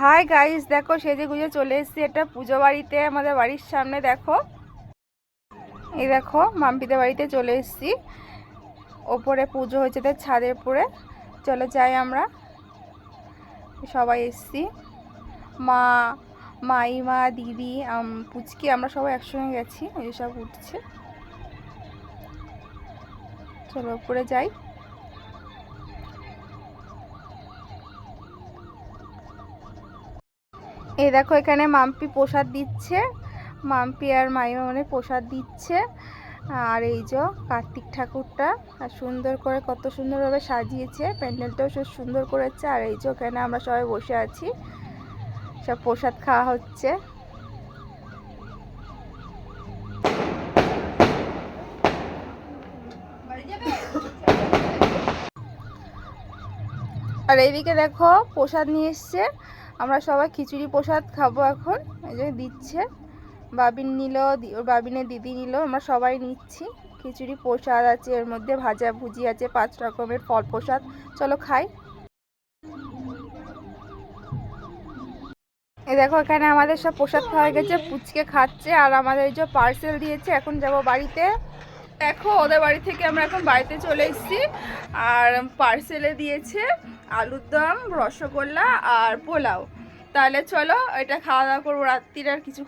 Hi guys, দেখো সেজে গুজে চলে এসেছি এটা পুজো বাড়িতে, আমাদের বাড়ির সামনে। দেখো এই দেখো মাম্পিদের বাড়িতে চলে এসেছি। ওপরে পুজো হয়েছে তার ছাদের উপরে। চলো যাই, আমরা সবাই এসেছি। মা, মাইমা, দিদি, পুচকি, আমরা সবাই একসঙ্গে গেছি। ওই সব উঠছে, চলো উপরে যাই। এই দেখো এখানে মাম্পি প্রসাদ দিচ্ছে, মাম্পি আর মাইমা মানে প্রসাদ দিচ্ছে। আর এই যে কার্তিক ঠাকুরটা আর সুন্দর করে কত সুন্দরভাবে সাজিয়েছে, প্যান্ডেলটাও সব সুন্দর করেছে। আর এই যে ওখানে আমরা সবাই বসে আছি, সব প্রসাদ খাওয়া হচ্ছে। আর এইদিকে দেখো প্রসাদ নিয়ে এসছে, আমরা সবাই খিচুড়ি প্রসাদ খাবো এখন। এই যে দিচ্ছে, বাবিন নিল, ওর বাবিনের দিদি নিল, আমরা সবাই নিচ্ছি। খিচুড়ি প্রসাদ আছে, এর মধ্যে ভাজা ভুজি আছে, 5 রকমের ফল প্রসাদ। চলো খাই। এই দেখো এখানে আমাদের সব প্রসাদ খাওয়া গেছে, পুচকে খাচ্ছে। আর আমাদের এই যে পার্সেল দিয়েছে, এখন যাব বাড়িতে। দেখো ওদের বাড়ি থেকে আমরা এখন বাড়িতে চলে এসেছি। আর পার্সেলে দিয়েছে আলুর দম, রসগোল্লা আর পোলাও। তাহলে চলো এটা খাওয়া দাওয়া করবো রাত্রির। আর কিছু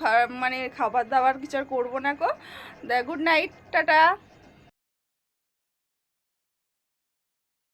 মানে খাবার দাবার কিছু আর করবো না গো। Good night, tata.